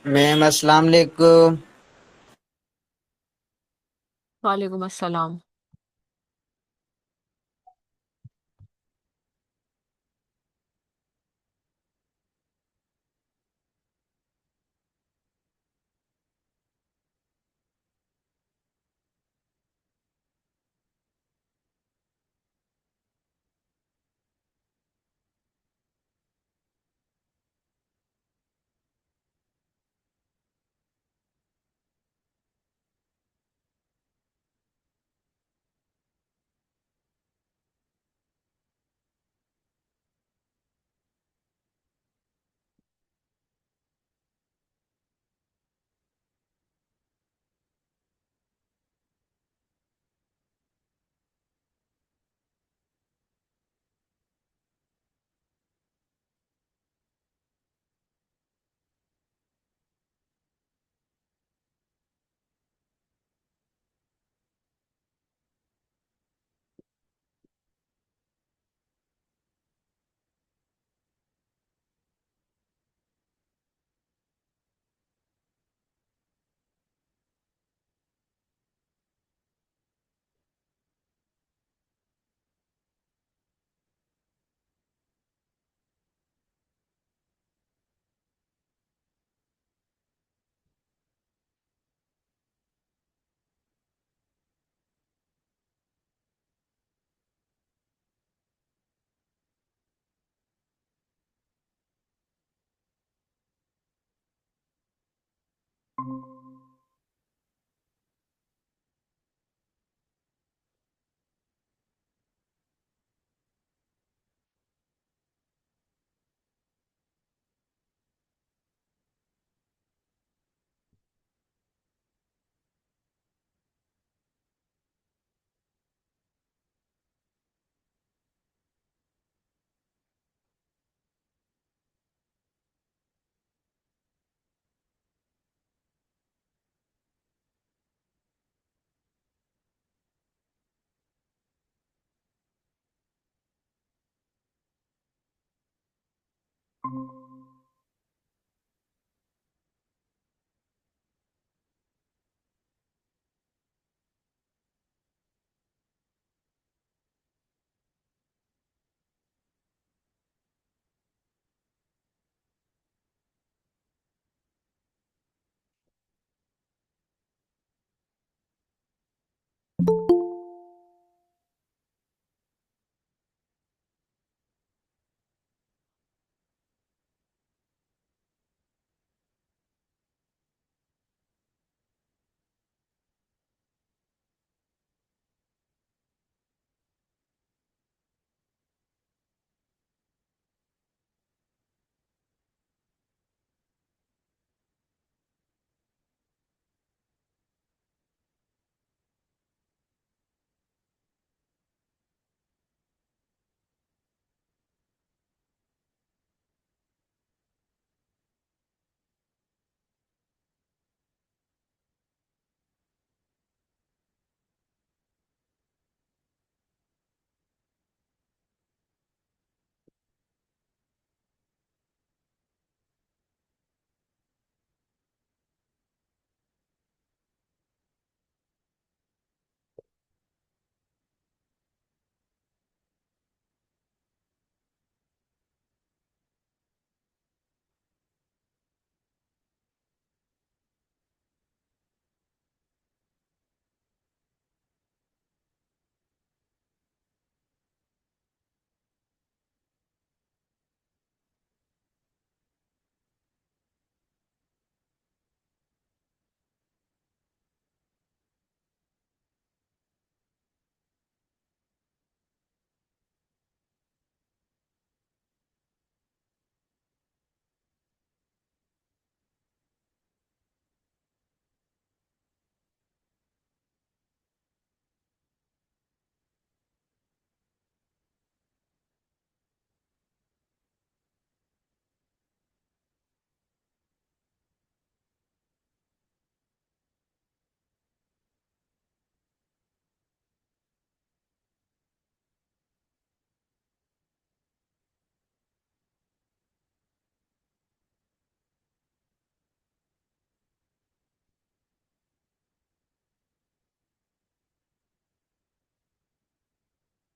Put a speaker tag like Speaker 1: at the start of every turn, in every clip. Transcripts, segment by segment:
Speaker 1: Ma'am अस्सलाम वालेकुम।
Speaker 2: वालेकुम अस्सलाम।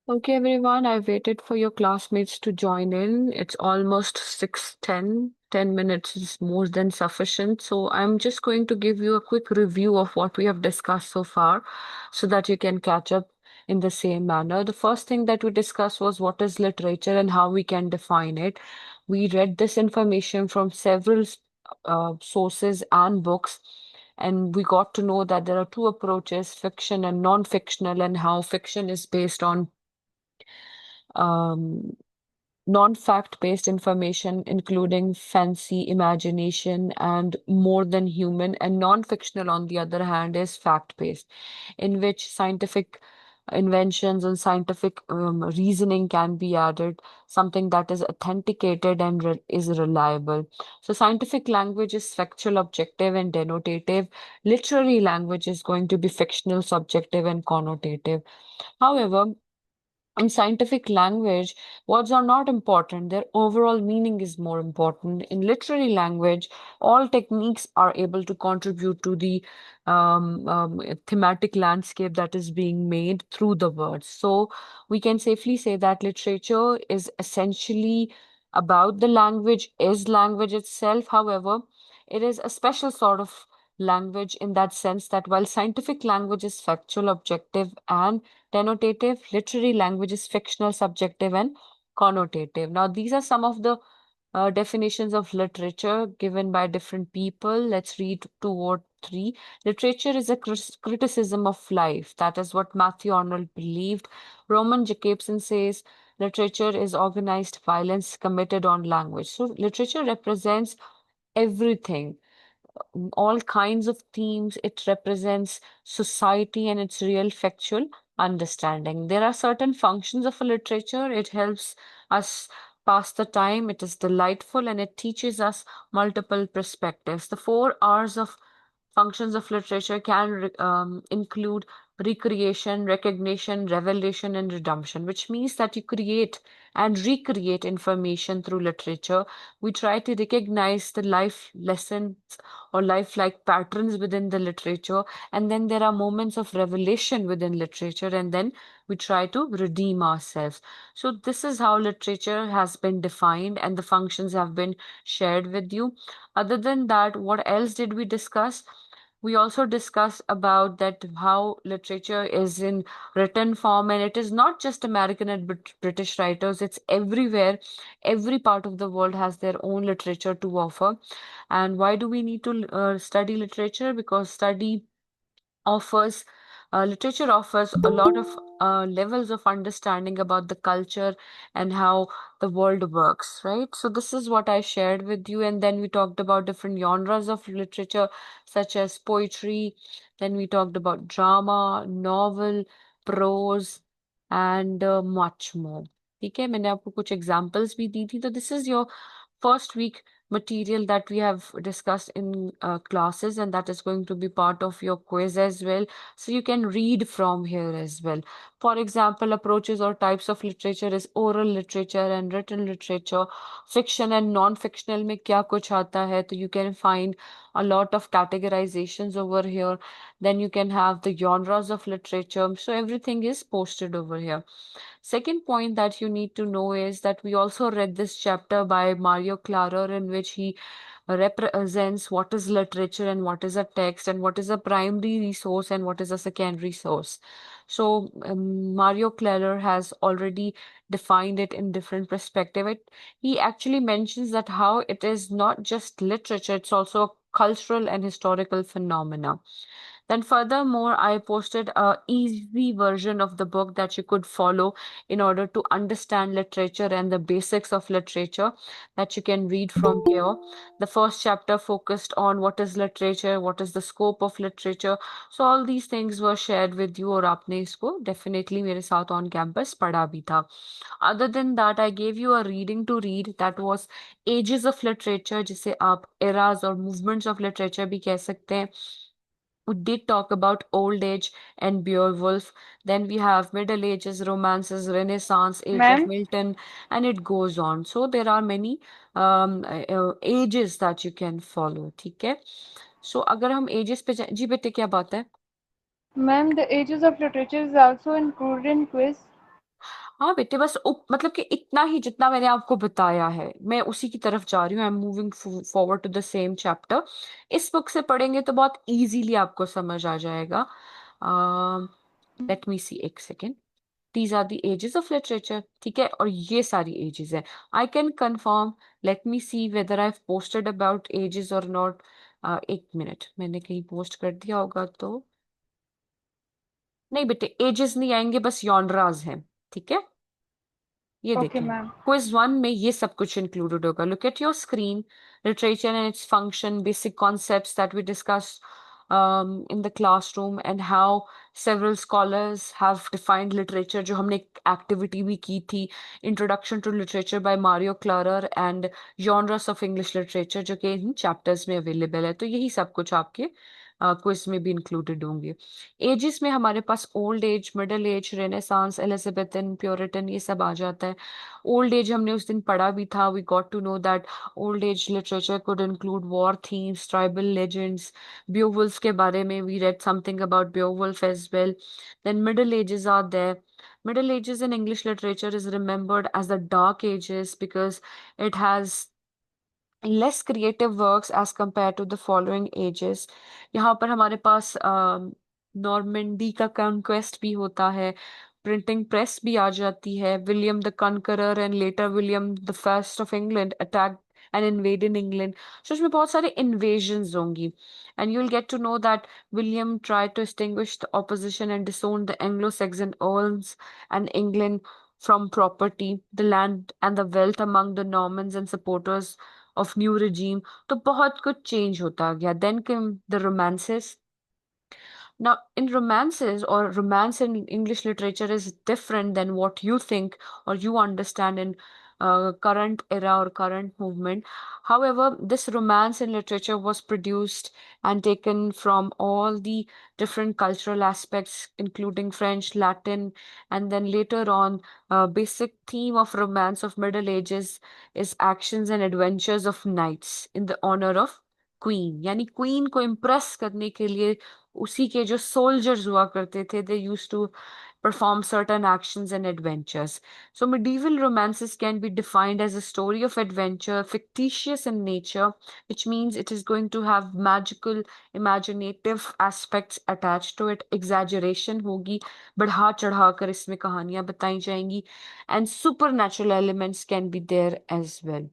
Speaker 2: Okay, everyone, I waited for your classmates to join in. It's almost 6:10. 10 minutes is more than sufficient. So I'm just going to give you a quick review of what we have discussed so far so that you can catch up in the same manner. The first thing that we discussed was what is literature and how we can define it. We read this information from several sources and books, and we got to know that there are two approaches, fiction and non-fictional, and how fiction is based on um, non-fact based information, including fancy imagination and more than human, and non-fictional, on the other hand, is fact-based, in which scientific inventions and scientific reasoning can be added, something that is authenticated and is reliable. So, scientific language is factual, objective, and denotative. Literary language is going to be fictional, subjective, and connotative. However, in scientific language, words are not important. Their overall meaning is more important. In literary language, all techniques are able to contribute to the thematic landscape that is being made through the words. So we can safely say that literature is essentially about the language, is language itself. However, it is a special sort of language in that sense that while scientific language is factual, objective, and denotative, literary language is fictional, subjective, and connotative. Now, these are some of the definitions of literature given by different people. Let's read two or three. Literature is a criticism of life. That is what Matthew Arnold believed. Roman Jacobson says literature is organized violence committed on language. So, literature represents everything, all kinds of themes. It represents society and its real factual understanding. There are certain functions of a literature. It helps us pass the time, it is delightful, and it teaches us multiple perspectives. The 4 R's of functions of literature can include recreation, recognition, revelation, and redemption, which means that you create and recreate information through literature. We try to recognize the life lessons or lifelike patterns within the literature, and then there are moments of revelation within literature, and then we try to redeem ourselves. So, this is how literature has been defined, and the functions have been shared with you. Other than that, what else did we discuss? We also discussed about that how literature is in written form, and it is not just American and British writers, it's everywhere. Every part of the world has their own literature to offer. And why do we need to study literature? Because offers literature offers a lot of levels of understanding about the culture and how the world works, right? So this is what I shared with you, and then we talked about different genres of literature, such as poetry. Then we talked about drama, novel, prose, and much more. ठीक है, मैंने आपको कुछ examples भी दी थी. तो this is your first week material that we have discussed in classes, and that is going to be part of your quiz as well. So you can read from here as well. For example, approaches or types of literature is oral literature and written literature. Fiction and non-fictional में क्या कुछ आता है? तो you can find a lot of categorizations over here. Then you can have the genres of literature. So everything is posted over here. Second point that you need to know is that we also read this chapter by Mario Clarer, in which he represents what is literature and what is a text and what is a primary resource and what is a secondary source. So Mario Clarer has already defined it in different perspective. He actually mentions that how it is not just literature, it's also a cultural and historical phenomena. Then furthermore, I posted a easy version of the book that you could follow in order to understand literature and the basics of literature that you can read from here. The first chapter focused on what is literature, what is the scope of literature. So all these things were shared with you, और आपने इसको definitely मेरे साथ on campus पढ़ा भी था. Other than that, I gave you a reading to read that was Ages of Literature, जिसे आप eras और movements of literature भी कह सकते हैं. We did talk about old age and Beowulf. Then we have Middle Ages, romances, Renaissance, Age of
Speaker 1: ma'am
Speaker 2: Milton, and it goes on. So there are many ages that you can follow. ठीक है? So अगर हम ages पे जी बेटे क्या बात है?
Speaker 1: Ma'am the ages of literature is also included in quiz.
Speaker 2: हाँ बेटे, बस मतलब कि इतना ही जितना मैंने आपको बताया है मैं उसी की तरफ जा रही हूँ। I am moving forward to the same chapter. इस बुक से पढ़ेंगे तो बहुत इजीली आपको समझ आ जाएगा। लेट मी सी, एक सेकेंड। These are the ages of literature, ठीक है, और ये सारी एजेस है। I can confirm, let me see whether I posted about ages और नॉट। एक मिनट, मैंने कहीं पोस्ट कर दिया होगा तो। नहीं बेटे, एजेस नहीं आएंगे, बस यॉनराज हैं, ठीक है। ये
Speaker 1: ओके
Speaker 2: देखें,
Speaker 1: मैम।
Speaker 2: क्विज वन में ये सब कुछ इंक्लूडेड होगा। Look at your screen. Literature and its function, basic concepts that we discuss in the classroom, and how several scholars have defined literature, जो हमने एक्टिविटी भी की थी, introduction to literature by Mario Klarer and genres of English literature, जो कि इन chapters में available है। तो यही सब कुछ आपके क्विज में भी इंक्लूडेड होंगे। एजेस में हमारे पास old age, middle age, renaissance, Elizabethan, puritan, ये सब आ जाता है। ओल्ड एज हमने उस दिन पढ़ा भी था। We got to know that old age literature could include war themes, tribal legends, Beowulf के बारे में we read something about Beowulf as well. Then Middle Ages are there. Middle Ages in English literature is remembered as the Dark Ages because it has less creative works as compare to the following ages. यहाँ पर हमारे पास Normandy का conquest भी होता है, printing press भी आ जाती है, William the Conqueror and later William the First of England attack and invade in England. So इसमें बहुत सारे इन्वेजन्स होंगी, and you will get to know that William tried to extinguish the opposition and disowned the Anglo-Saxon earls and England from property, the land and the wealth among the Normans and supporters of new regime। तो बहुत कुछ change होता गया। Then came the romances। Now, in romances, or romance in English literature is different than what you think or you understand in current era or current movement. However, this romance in literature was produced and taken from all the different cultural aspects, including French, Latin, and then later on, basic theme of romance of Middle Ages is actions and adventures of knights in the honor of queen. यानी queen को impress करने के लिए उसी के जो soldiers हुआ करते थे, they used to perform certain actions and adventures. So medieval romances can be defined as a story of adventure, fictitious in nature, which means it is going to have magical, imaginative aspects attached to it. Exaggeration होगी, बढ़ा चढ़ाकर इसमें कहानियां बताई जाएंगी, and supernatural elements can be there as well।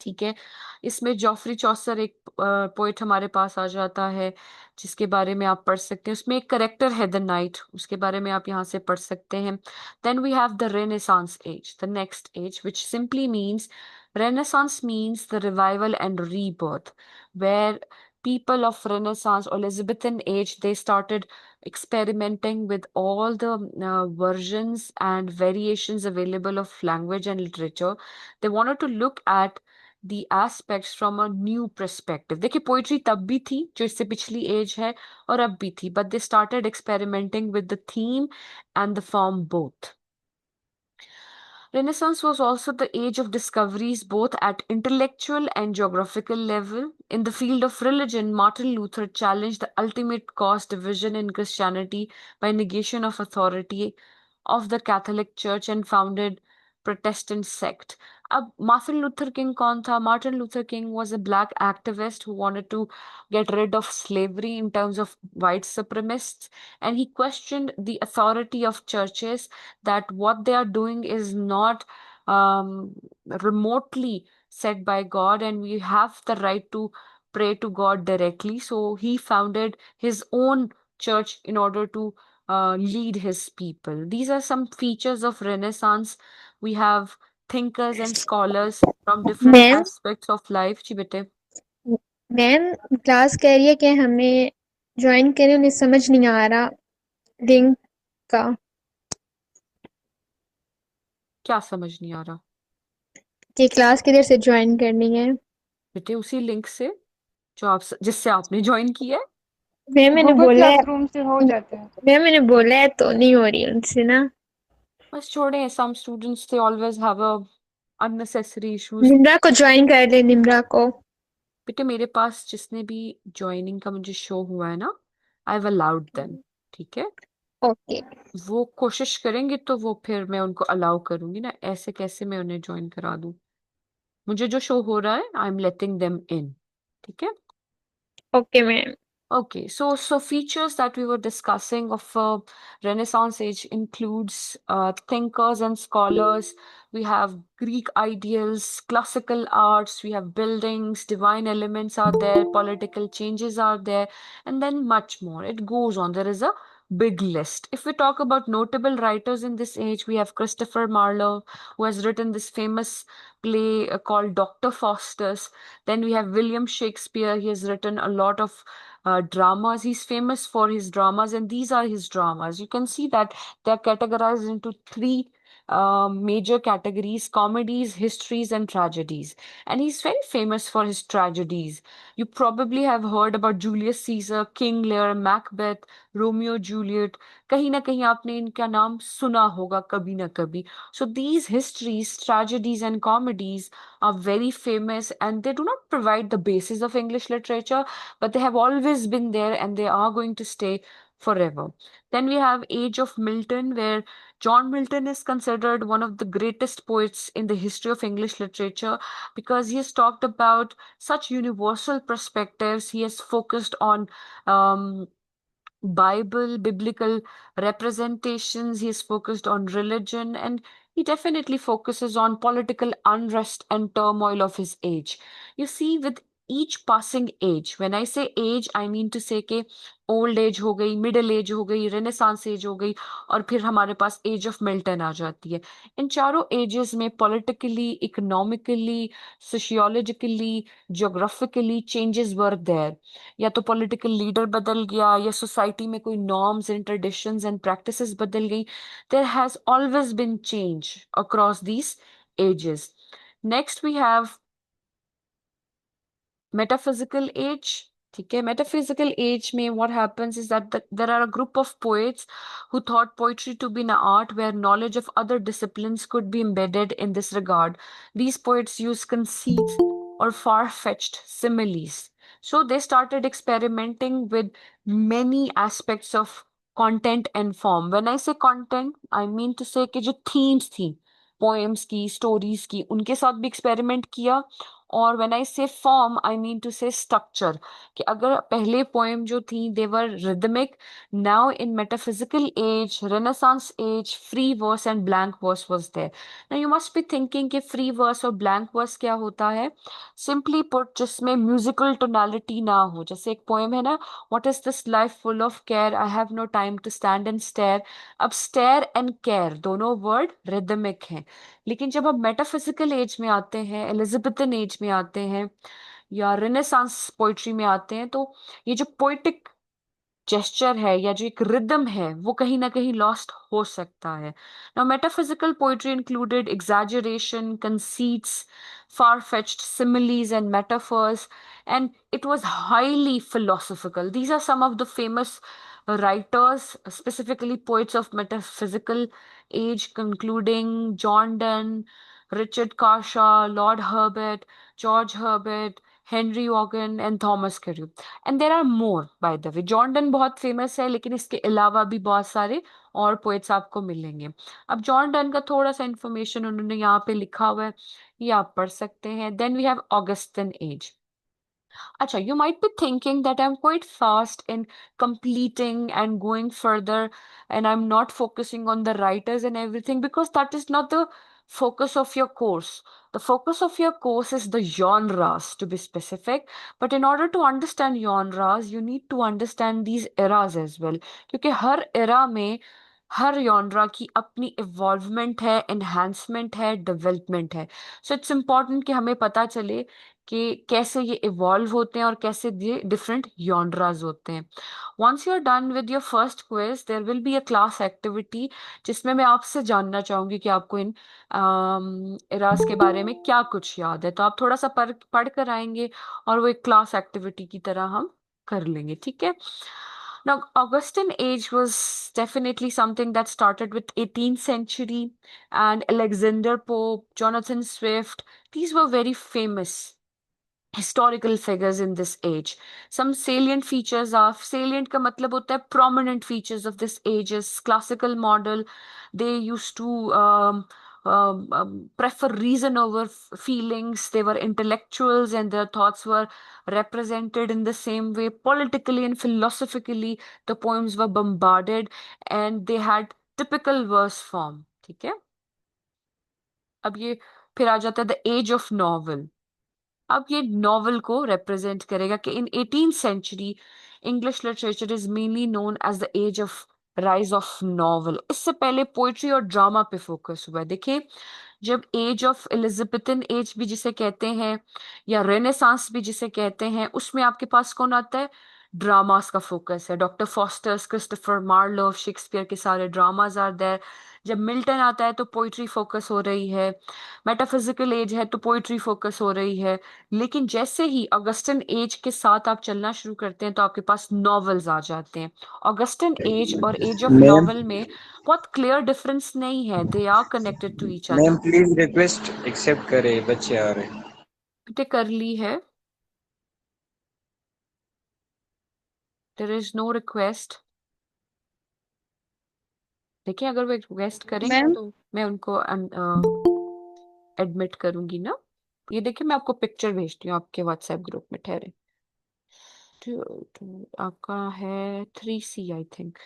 Speaker 2: ठीक है। इसमें जॉफरी चौसर एक पोइट हमारे पास आ जाता है, जिसके बारे में आप पढ़ सकते हैं। उसमें एक करेक्टर है द नाइट, उसके बारे में आप यहाँ से पढ़ सकते हैं। Then we have the renaissance age, the next age, which simply means, renaissance means the revival and rebirth, where people of Renaissance or Elizabethan age, they started experimenting with all the versions and variations available of language and literature। They wanted to look at the aspects from a new perspective। देखिए, poetry तब भी थी जो इससे पिछली as है, और अब भी थी, but they started experimenting with the theme and the form both। Renaissance was also the age of discoveries both at intellectual and geographical level. In the field of religion, Martin Luther challenged the ultimate cause division in Christianity by negation of authority of the Catholic Church and founded Protestant sect। अब Martin Luther king कौन था? Martin Luther king was a black activist who wanted to get rid of slavery in terms of white supremacists, and he questioned the authority of churches, that what they are doing is not remotely said by God, and we have the right to pray to God directly. So he founded his own church in order to lead his people। These are some features of Renaissance। We have thinkers and scholars from different
Speaker 1: ma'am
Speaker 2: aspects of life। जी बेटे।
Speaker 1: Ma'am class कह रही है कि हमें join करें, उन्हें समझ नहीं आ रहा लिंक का।
Speaker 2: क्या समझ नहीं आ रहा?
Speaker 1: कि क्लास किधर से ज्वाइन करनी है।
Speaker 2: बेटे, उसी लिंक से जो आप जिससे आपने ज्वाइन किया है।
Speaker 1: मैम मैंने
Speaker 3: गूगल
Speaker 1: बोला है।
Speaker 3: क्लासरूम से हो जाता है।
Speaker 1: मैम मैंने बोला है तो नहीं हो रही उनसे ना।
Speaker 2: बस छोड़ें, some students they always have a unnecessary issues।
Speaker 1: Nimra को ज्वाइन कर ले, निम्रा को।
Speaker 2: बेटे, मेरे पास जिसने भी ज्वाइनिंग का मुझे शो हुआ है ना, आई हैव अलाउड देम, ठीक है।
Speaker 1: ओके।
Speaker 2: वो कोशिश करेंगे तो वो फिर मैं उनको अलाउ करूंगी ना, ऐसे कैसे मैं उन्हें ज्वाइन करा दूं। मुझे जो शो हो रहा है I am letting them in. ठीक है।
Speaker 1: Okay ma'am.
Speaker 2: Okay, so features that we were discussing of Renaissance age includes thinkers and scholars. We have Greek ideals, classical arts, we have buildings, divine elements are there, political changes are there, and then much more. It goes on. There is a big list. If we talk about notable writers in this age, we have Christopher Marlowe, who has written this famous play called Dr. Faustus. Then we have William Shakespeare. He has written a lot of dramas. He's famous for his dramas, and these are his dramas. You can see that they're categorized into three major categories: comedies, histories, and tragedies. And he's very famous for his tragedies. You probably have heard about Julius Caesar, King Lear, Macbeth, Romeo Juliet. कहीं ना कहीं आपने इनका नाम सुना होगा कभी ना कभी. So these histories, tragedies, and comedies are very famous, and they do not provide the basis of English literature, but they have always been there and they are going to stay forever. Then we have Age of Milton, where John Milton is considered one of the greatest poets in the history of English literature because he has talked about such universal perspectives. He has focused on um, biblical representations. He's focused on religion, and he definitely focuses on political unrest and turmoil of his age. You see, with each passing age, when I say age, I mean to say कि old age हो गई, middle age हो गई, renaissance as हो गई, और फिर हमारे पास एज ऑफ मिल्टन आ जाती है. इन चारों एजेस में politically, economically, sociologically, geographically changes were there. या तो पॉलिटिकल लीडर बदल गया, या सोसाइटी में कोई norms and traditions and practices बदल गई. There has always been change across these ages. Next we have metaphysical age. ठीक है. Metaphysical age में what happens is that there are a group of poets who thought poetry to be an art where knowledge of other disciplines could be embedded in this regard. These poets use conceits or far-fetched similes. So they started experimenting with many aspects of content and form. When I say content, I mean to say कि जो themes थी poems की, stories की, उनके साथ भी experiment किया. और when I say form I mean to say structure, कि अगर पहले पोएम जो थी they were rhythmic, now in metaphysical age, renaissance age, free verse and blank verse was there. Now you must be thinking कि free verse और blank verse क्या होता है. सिंपली पुट, जिसमें म्यूजिकल टोनालिटी ना हो. जैसे एक पोएम है ना, what is this life full of care, I have no time to stand and stare. अब स्टेयर एंड केयर दोनों वर्ड रिदमिक हैं. लेकिन जब हम मेटाफिजिकल एज में आते हैं, एलिजाबेथन एज में आते हैं, या रेनेसांस पोइट्री में आते हैं, तो ये जो पोइटिक जेस्चर है या जो एक रिदम है वो कहीं ना कहीं लॉस्ट हो सकता है. Now metaphysical poetry included exaggeration, conceits, far-fetched similes and metaphors, and it was highly philosophical. These are some of the famous writers, specifically poets of metaphysical age, concluding John Donne, Richard Carshall, Lord Herbert, George Herbert, Henry Vaughan, and Thomas Carew. And there are more by the way. Jordan बहुत famous है, लेकिन इसके अलावा भी बहुत सारे और poets आपको मिलेंगे. अब जॉर्डन का थोड़ा सा इंफॉर्मेशन उन्होंने यहाँ पे लिखा हुआ है, ये आप पढ़ सकते हैं. Then we have Augustan age. Acha, you might be thinking that I'm quite fast in completing and going further, and I'm not focusing on the writers and everything, because that is not the focus of your course. The focus of your course is the genres, to be specific. But in order to understand genres, you need to understand these eras as well. क्योंकि हर era में हर genre की अपनी involvement है, enhancement है, development है. So it's important कि हमें पता चले कि कैसे ये इवॉल्व होते हैं और कैसे ये डिफरेंट यॉनराज होते हैं. Once you are done with your first quiz, there will be a class activity, जिसमें मैं आपसे जानना चाहूंगी कि आपको इन इराज के बारे में क्या कुछ याद है. तो आप थोड़ा सा पढ़ कर आएंगे और वो एक क्लास एक्टिविटी की तरह हम कर लेंगे. ठीक है. Now, Augustan age was definitely something that started with 18th century, and Alexander Pope, Jonathan Swift, these were very famous historical figures in this age. Some salient features are, salient का मतलब होता है prominent features of this age is classical model. They used to prefer reason over feelings. They were intellectuals and their thoughts were represented in the same way. Politically and philosophically, the poems were bombarded and they had typical verse form. ठीक है, अब ये फिर आ जाता है the age of novel. अब ये novel को रिप्रेजेंट करेगा कि in 18th century English literature is mainly known as the age of rise of novel. इससे पहले पोइट्री और ड्रामा पे फोकस हुआ है. देखिए, जब एज ऑफ एलिजाबेथन एज भी जिसे कहते हैं या रेनेसांस भी जिसे कहते हैं, उसमें आपके पास कौन आता है? ड्रामास का फोकस है. Doctor fosters, Christopher Marlowe, Shakespeare के सारे ड्रामाज आर देयर. जब मिल्टन आता है तो पोइट्री फोकस हो रही है. मेटाफिजिकल एज है तो पोइट्री फोकस हो रही है. लेकिन जैसे ही ऑगस्टन एज के साथ आप चलना शुरू करते हैं तो आपके पास नॉवेल्स आ जाते हैं. ऑगस्टन एज और एज ऑफ
Speaker 3: मैम
Speaker 2: नॉवेल में बहुत क्लियर डिफरेंस नहीं है. They are connected to each
Speaker 3: ma'am
Speaker 2: other.
Speaker 3: Please request accept करे, बच्चे आ रहे हैं।
Speaker 2: बेटे कर ली है. There is no request. देखिए, अगर वो रिक्वेस्ट करेंगे
Speaker 1: मैम,
Speaker 2: तो मैं उनको एडमिट करूंगी ना. ये देखिए, मैं आपको पिक्चर भेजती हूँ आपके व्हाट्सएप ग्रुप में. ठहरे, आपका है 3C आई थिंक.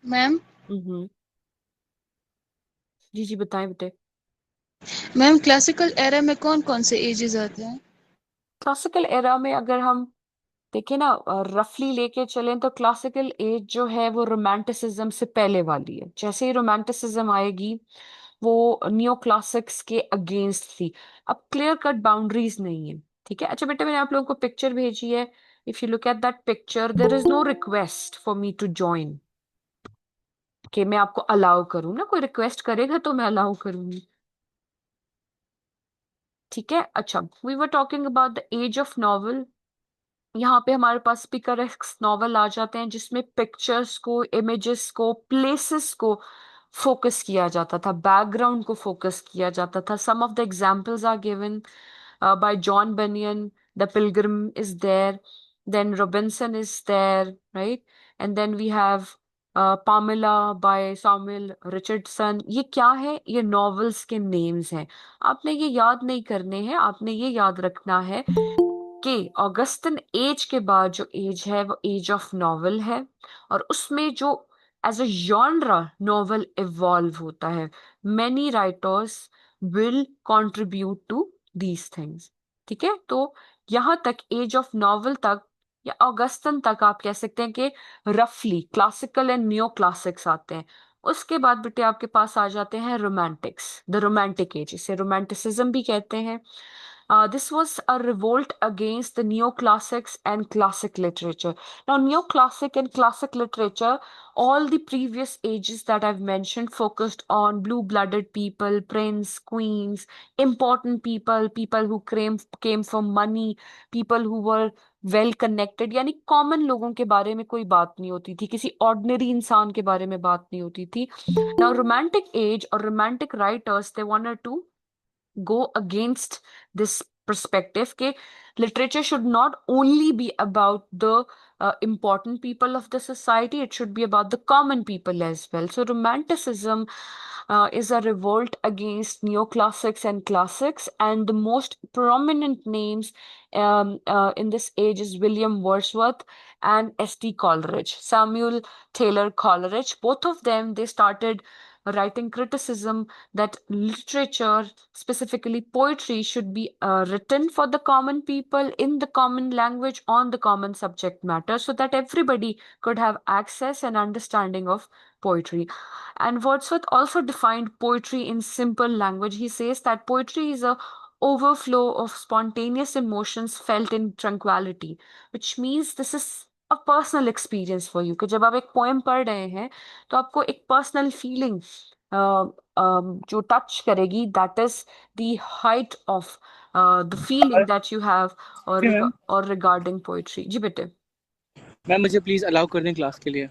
Speaker 4: मैम।
Speaker 2: हम्म. जी जी, बताएं बेटे.
Speaker 4: मैम, क्लासिकल एरा में कौन कौन से एजेस आते हैं?
Speaker 2: क्लासिकल एरा में अगर हम देखें ना, रफली लेके चलें तो क्लासिकल एज जो है वो रोमांटिसिज्म से पहले वाली है. जैसे ही रोमांटिसिज्म आएगी वो नियो क्लासिक्स के अगेंस्ट थी. अब क्लियर कट बाउंड्रीज नहीं है. ठीक है. अच्छा बेटा, मैंने आप लोगों को पिक्चर भेजी है. If you look at that picture, there is no request for me to join, कि मैं आपको अलाउ करूँ ना. कोई रिक्वेस्ट करेगा तो मैं अलाउ करूंगी. ठीक है. अच्छा, we were talking about the age of novel. यहाँ पे हमारे पास पिकरेक्स नॉवल आ जाते हैं जिसमें पिक्चर्स को, इमेजेस को, प्लेसेस को फोकस किया जाता था, बैकग्राउंड को फोकस किया जाता था. Some of the examples are given by John Bunyan. The pilgrim is there, then Robinson is there, right, and then we have Pamela by Samuel Richardson. ये क्या है? ये नॉवेल्स के नेम्स हैं. आपने ये याद नहीं करने हैं, आपने ये याद रखना है कि ऑगस्टन एज के बाद जो एज है वो एज ऑफ नॉवेल है. और उसमें जो as a genre novel evolve होता है. Many writers will contribute to these things. ठीक है. तो यहां तक एज ऑफ नॉवेल तक या ऑगस्टन तक आप कह सकते हैं कि रफली क्लासिकल एंड न्यो क्लासिक्स आते हैं. उसके बाद बेटे आपके पास आ जाते हैं रोमांटिक्स, द रोमांटिक एज. इसे रोमांटिसिज्म भी कहते हैं. This was a revolt against the neoclassics and classic literature. Now, neoclassic and classic literature, all the previous ages that I've mentioned focused on blue-blooded people, prince, queens, important people, people who came from money, people who were well connected. यानी common लोगों के बारे में कोई बात नहीं होती थी, किसी ऑर्डिनरी इंसान के बारे में बात नहीं होती थी. नाउ रोमांटिक एज और romantic writers, they wanted to go against this perspective कि literature should not only be about the important people of the society, it should be about the common people as well. So romanticism is a revolt against neoclassics and classics, and the most prominent names in this age is William Wordsworth and S.T. Coleridge, Samuel Taylor Coleridge. Both of them, they started writing criticism that literature, specifically poetry, should be written for the common people in the common language on the common subject matter so that everybody could have access and understanding of poetry. And Wordsworth also defined poetry in simple language. He says that poetry is a overflow of spontaneous emotions felt in tranquility, which means this is a personal experience for you कि जब आप एक poem पढ़ रहे हैं तो आपको एक पर्सनल फीलिंग जो टच करेगी. That is the height of the feeling that you have
Speaker 5: ma'am
Speaker 2: और रिगार्डिंग पोइट्री. जी बेटे.
Speaker 5: मैम मुझे प्लीज अलाउ कर दें क्लास के लिए।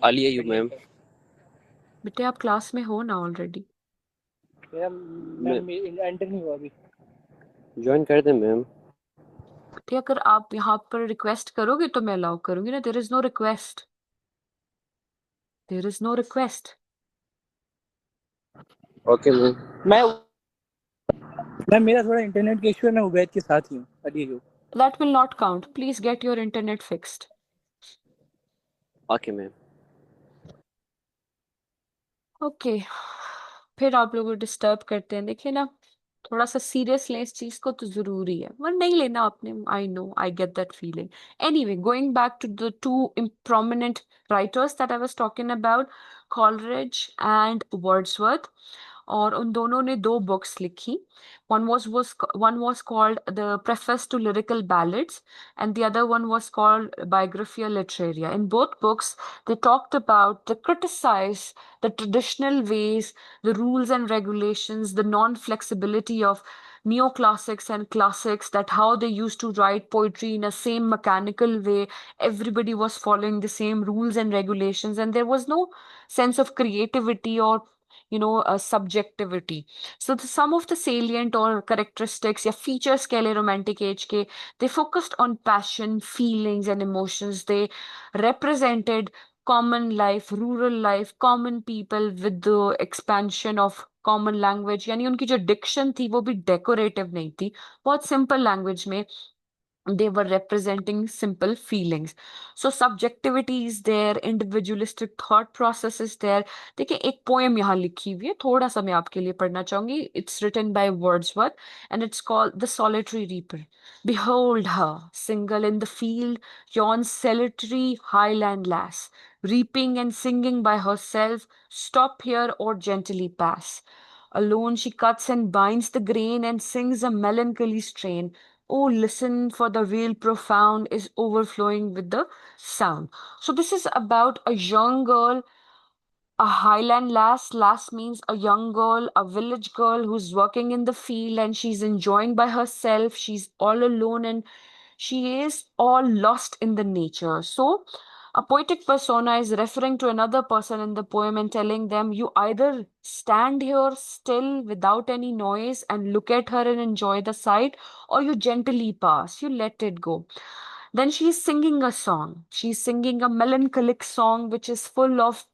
Speaker 6: Alia you ma'am.
Speaker 2: बेटे आप क्लास में हो ना ऑलरेडी.
Speaker 5: मेरा मैम एंटर नहीं हुआ अभी।
Speaker 3: ज्वाइन कर दें मैम।
Speaker 2: तो अगर आप यहाँ पर रिक्वेस्ट करोगे तो मैं अलाउ करूंगी ना। There is no request, there is no request.
Speaker 3: Okay ma'am.
Speaker 5: Ma'am मेरा थोड़ा इंटरनेट का इशू है, मैं उबैद के साथ ही हूँ अली हूँ।
Speaker 2: That will not count. Please get your internet fixed.
Speaker 3: Okay ma'am.
Speaker 2: Okay फिर आप लोग को डिस्टर्ब करते हैं, देखिए ना, थोड़ा सा सीरियस लें इस चीज को तो जरूरी है, वरना नहीं लेना आपने। I know, I get that feeling. Anyway, going back to the two prominent writers that I was talking about, Coleridge and Wordsworth, और उन दोनों ने दो बुक्स लिखी। one was called the Preface to Lyrical Ballads, and the other one was called Biographia Literaria. In both books, they talked about, they criticize the traditional ways, the rules and regulations, the non-flexibility of neoclassics and classics, that how they used to write poetry in a same mechanical way. Everybody was following the same rules and regulations, and there was no sense of creativity or subjectivity. So some of the salient or characteristics या features कह ले romantic age के, they focused on passion, feelings and emotions. They represented common life, rural life, common people with the expansion of common language. यानी उनकी जो diction थी वो भी decorative नहीं थी, बहुत simple language में they were representing simple feelings. So subjectivity is there, individualistic thought process is there. देखिए एक poem यहाँ लिखी हुई है, थोड़ा सा मैं आपके लिए पढ़ना चाहूंगी. It's written by Wordsworth and it's called The Solitary Reaper. Behold her, single in the field, yon solitary highland lass, reaping and singing by herself, stop here or gently pass. Alone she cuts and binds the grain and sings a melancholy strain. Oh, listen, for the real profound is overflowing with the sound. So, this is about a young girl, a highland lass. Lass means a young girl, a village girl who's working in the field and she's enjoying by herself. She's all alone and she is all lost in the nature. So, a poetic persona is referring to another person in the poem and telling them, you either stand here still without any noise and look at her and enjoy the sight, or you gently pass, you let it go. Then she's singing a song. She's singing a melancholic song which is full of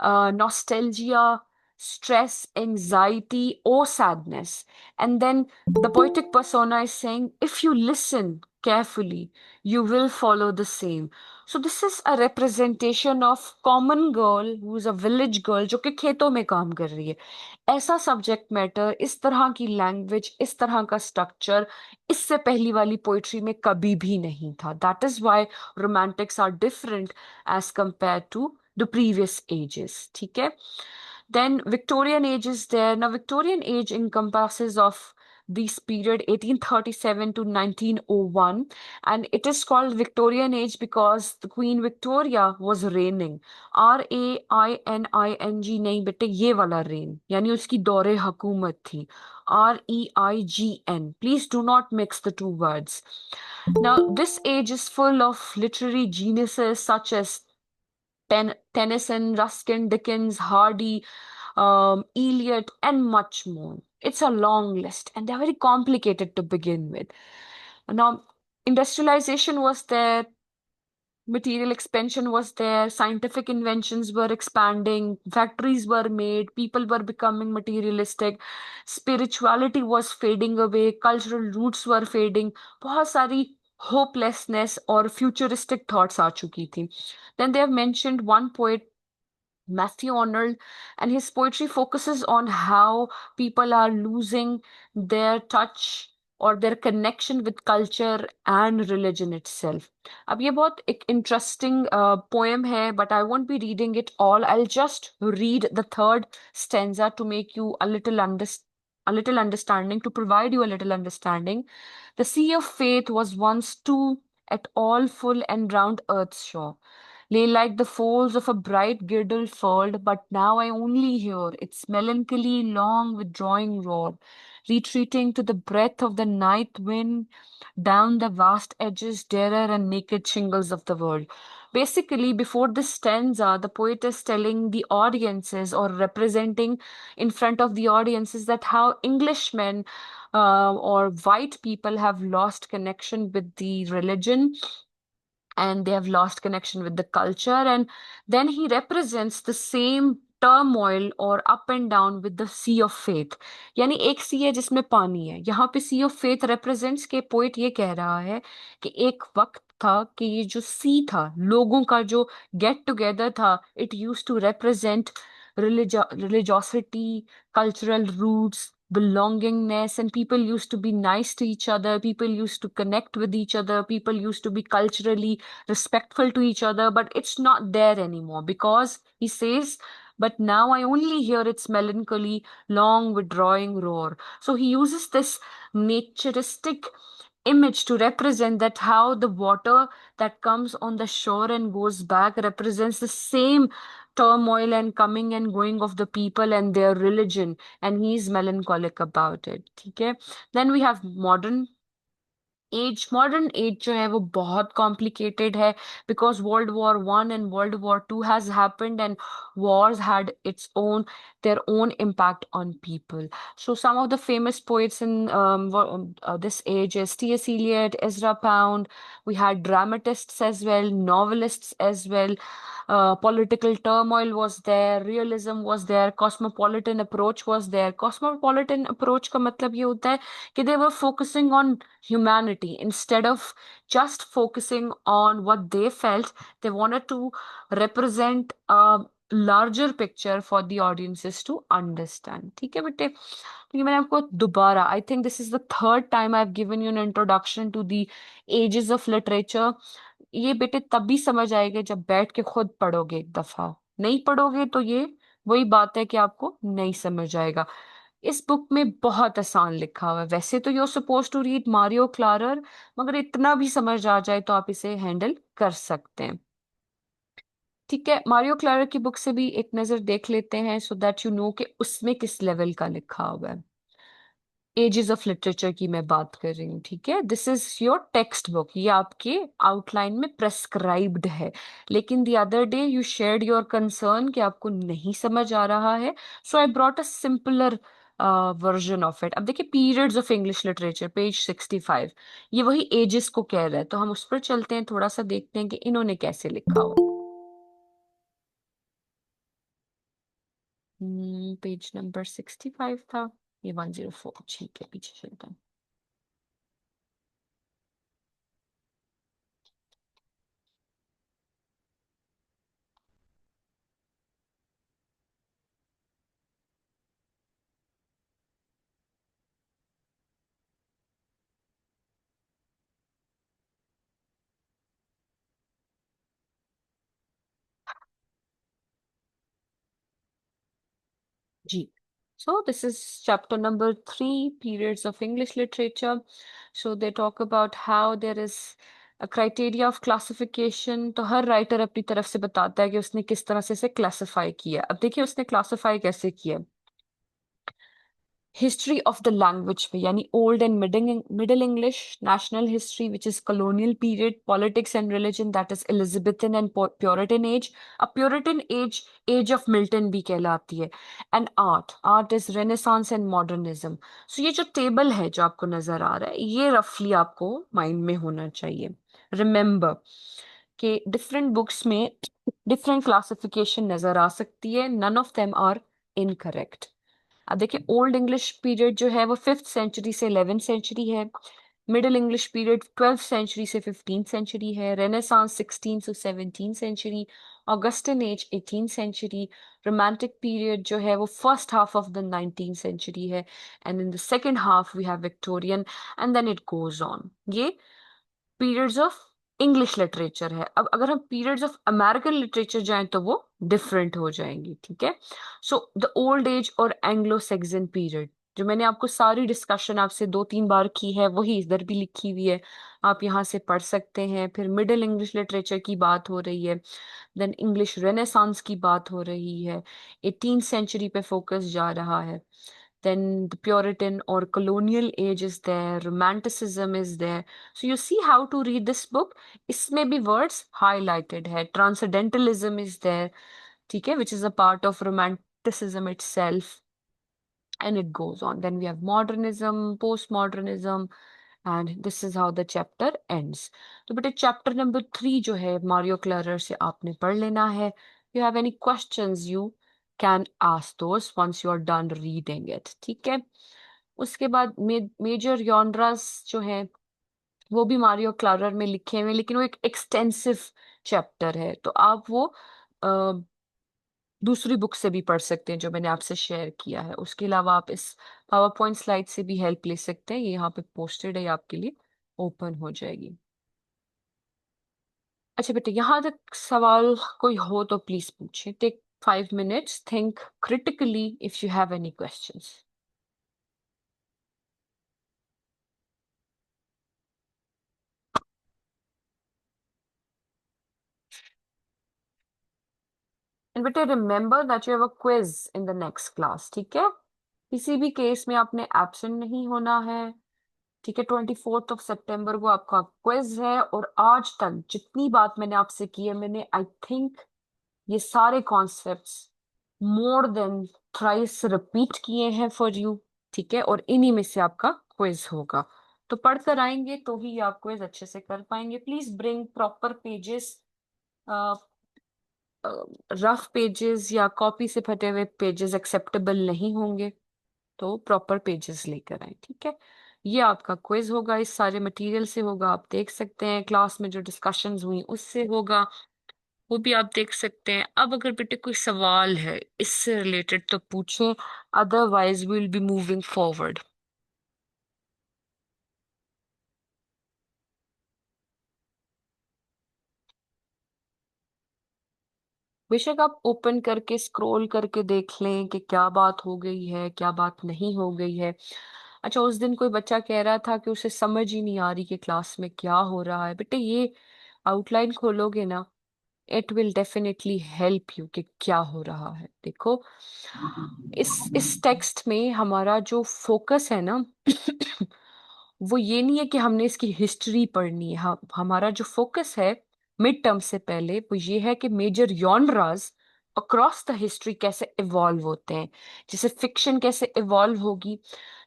Speaker 2: nostalgia, stress, anxiety, or sadness. And then the poetic persona is saying, if you listen carefully, you will follow the same. So this is a representation of common girl who is a village girl जो कि खेतों में काम कर रही है. ऐसा subject matter, इस तरह की लैंग्वेज, इस तरह का स्ट्रक्चर इससे पहली वाली पोइट्री में कभी भी नहीं था. That is why romantics are different age compare to the previous ages. ठीक है. Then Victorian age is there. Now Victorian age encompasses of this period 1837 to 1901, and it is called Victorian age because the Queen Victoria was reigning. RAINING नहीं बेटे, ये वाला reign यानी उसकी दौरे हुकूमत थी. REIGN. Please do not mix the two words. Now this age is full of literary geniuses such as Tennyson, Ruskin, Dickens, Hardy, Eliot, and much more. It's a long list, and they're very complicated to begin with. Now, industrialization was there, material expansion was there, scientific inventions were expanding, factories were made, people were becoming materialistic, spirituality was fading away, cultural roots were fading, बहुत सारी hopelessness और futuristic thoughts आ चुकी थी. Then they have mentioned one poet, Matthew Arnold, and his poetry focuses on how people are losing their touch or their connection with culture and religion itself. अब ये बहुत एक interesting poem है, but I won't be reading it all. I'll just read the third stanza to make you a little understanding, to provide you a little understanding. The sea of faith was once too at all full and round earth's shore lay like the folds of a bright girdle furled, but now I only hear its melancholy, long withdrawing roar, retreating to the breath of the night wind down the vast edges, dearer and naked shingles of the world. basically before this stanza, the poet is telling the audiences or representing in front of the audiences that how Englishmen or white people have lost connection with the religion, and they have lost connection with the culture. And then he represents the same turmoil or up and down with the sea of faith. यानी एक सी है जिसमें पानी है, यहाँ पे sea of faith represents के poet ये कह रहा है कि एक वक्त था कि ये जो सी था, लोगों का जो गेट टुगेदर था, it use to represent religiosity, cultural roots, belongingness, and people used to be nice to each other, people used to connect with each other, people used to be culturally respectful to each other. But it's not there anymore, because he says, but now I only hear its melancholy, long withdrawing roar. So he uses this naturistic image to represent that how the water that comes on the shore and goes back represents the same turmoil and coming and going of the people and their religion, and he's melancholic about it. ठीक है. Then we have modern एज जो है वो बहुत complicated है, because World War I and World War II has happened, and wars had its own their own impact on people. So some of the famous poets in this age is T.S. Eliot, Ezra Pound. We had dramatists as well, novelists as well. Political turmoil was there, realism was there, cosmopolitan approach was there. Cosmopolitan approach का मतलब ये होता है कि they were focusing on humanity instead of just focusing on what they felt. They wanted to represent a larger picture for the audiences to understand. ठीक है बेटे. क्योंकि मैंने आपको दोबारा, I think this is the third time I've given you an introduction to the ages of literature. ये बेटे तभी समझ आएगा जब बैठ के खुद पढ़ोगे एक दफा. नहीं पढ़ोगे तो ये वही बात है कि आपको नहीं समझ आएगा. इस बुक में बहुत आसान लिखा हुआ है. वैसे तो you're supposed to read Mario Klarer, मगर इतना भी समझ आ जाए तो आप इसे हैंडल कर सकते हैं. ठीक है. मारियो क्लारर की बुक से भी एक नजर देख लेते हैं, सो दैट यू नो कि उसमें किस लेवल का लिखा हुआ है. एजेस ऑफ लिटरेचर की मैं बात कर रही हूँ. ठीक है. This is your textbook, ये आपके आउटलाइन में प्रेस्क्राइब्ड है. लेकिन the other day you shared your concern कि आपको नहीं समझ आ रहा है, so I brought a simpler version of it. अब देखिए, periods of English literature, page 65, ये वही एजेस को कह रहा है. तो हम उस पर चलते हैं, थोड़ा सा देखते हैं कि इन्होंने कैसे लिखा हुआ. पेज नंबर 65 था, ये 104. ठीक है, पीछे चलता है. G. So this is chapter number 3, periods of English literature. So they talk about how there is a criteria of classification. तो हर राइटर अपनी तरफ से बताता है कि उसने किस तरह से इसे क्लासिफाई किया. अब देखिए उसने क्लासिफाई कैसे किया. हिस्ट्री ऑफ द लैंग्वेज पे, यानी old and middle English, national history which is colonial period, politics and religion that is Elizabethan and puritan age. अब puritan age age of Milton भी कहलाती है. And art is renaissance and modernism. So ये जो table है जो आपको नजर आ रहा है, ये रफली आपको माइंड में होना चाहिए. रिमेंबर कि डिफरेंट बुक्स में डिफरेंट क्लासिफिकेशन नजर आ सकती है. None of them are incorrect. अब देखिए, ओल्ड इंग्लिश पीरियड जो है वो 5th सेंचुरी से 11th सेंचुरी है. Middle English period 12th century से 15th सेंचुरी है. रेनेसांस 16th से 17th century. Augustan age 18th century. Romantic period जो है वो first half of the 19th century है. And in the second half we have Victorian, and then it goes on. ये periods of English literature है. अब अगर हम periods of American literature जाएं तो वो डिफरेंट हो जाएंगी. ठीक है. सो द ओल्ड एज और एंग्लो सैक्सन पीरियड, जो मैंने आपको सारी डिस्कशन आपसे 2-3 बार की है, वही इधर भी लिखी हुई है, आप यहाँ से पढ़ सकते हैं. फिर मिडिल इंग्लिश लिटरेचर की बात हो रही है. देन इंग्लिश रेनेसांस की बात हो रही है. 18th सेंचुरी पे फोकस जा रहा है. then the Puritan or colonial age is there, romanticism is there. So you see how to read this book. इसमें भी words highlighted है. Transcendentalism is there, ठीक है, which is a part of romanticism itself. And it goes on. Then we have modernism, postmodernism, and this is how the chapter ends. तो बेटे chapter number 3 जो है Mario क्लैरर से आपने पढ़ लेना है. You have any questions, you can ask those once you are done reading it. ठीक है. उसके बाद मेजर यॉनरास जो है वो भी मारियो क्लैरर में लिखे हुए, लेकिन वो एक एक्सटेंसिव चैप्टर है, तो आप वो दूसरी बुक से भी पढ़ सकते हैं जो मैंने आपसे शेयर किया है. उसके अलावा आप इस पावर पॉइंट स्लाइड से भी हेल्प ले सकते हैं. ये यहाँ पे पोस्टेड है, आपके लिए ओपन हो जाएगी. अच्छा बेटे, यहाँ तक सवाल कोई हो तो प्लीज पूछे. Take 5 minutes, think critically if you have any questions. And बेटे remember that you have a quiz in the next class. ठीक है, किसी भी केस में आपने एब्सेंट नहीं होना है. ठीक है, 24 सितंबर को आपका क्विज है. और आज तक जितनी बात मैंने आपसे की है, मैंने आई थिंक ये सारे concepts more than thrice repeat किए हैं फॉर यू. ठीक है, और इन्हीं में से आपका क्विज होगा. तो पढ़कर आएंगे तो ही आप क्विज अच्छे से कर पाएंगे. Please bring proper pages. Rough pages या कॉपी से फटे हुए पेजेस एक्सेप्टेबल नहीं होंगे, तो प्रॉपर पेजेस लेकर आए. ठीक है, ये आपका क्विज होगा, इस सारे मटेरियल से होगा. आप देख सकते हैं क्लास में जो डिस्कशंस हुई उससे होगा, वो भी आप देख सकते हैं. अब अगर बेटे कोई सवाल है इससे रिलेटेड तो पूछो, otherwise we will be moving forward. बेशक आप ओपन करके स्क्रॉल करके देख लें कि क्या बात हो गई है, क्या बात नहीं हो गई है. अच्छा, उस दिन कोई बच्चा कह रहा था कि उसे समझ ही नहीं आ रही कि क्लास में क्या हो रहा है. बेटे ये आउटलाइन खोलोगे ना, it will definitely help you कि क्या हो रहा है. देखो, इस टेक्स्ट में हमारा जो फोकस है ना वो ये नहीं है कि हमने इसकी हिस्ट्री पढ़नी है. हमारा जो फोकस है मिड टर्म से पहले वो ये है कि मेजर यॉनराज अक्रॉस द हिस्ट्री कैसे इवॉल्व होते हैं. जैसे फिक्शन कैसे इवॉल्व होगी,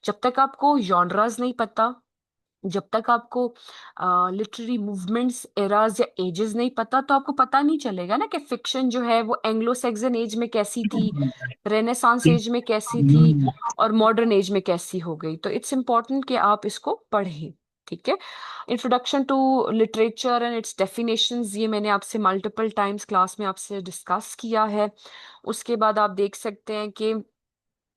Speaker 2: जब तक आपको यॉनराज नहीं पता, जब तक आपको लिटरेरी मूवमेंट्स, एराज या एजेस नहीं पता, तो आपको पता नहीं चलेगा ना कि फिक्शन जो है वो एंग्लो सैक्सन एज में कैसी थी, रेनेसांस एज में कैसी थी, और मॉडर्न एज में कैसी हो गई. तो इट्स इम्पोर्टेंट कि आप इसको पढ़ें. ठीक है, introduction to literature and its definitions, ये मैंने आपसे मल्टीपल टाइम्स क्लास में आपसे डिस्कस किया है. उसके बाद आप देख सकते हैं कि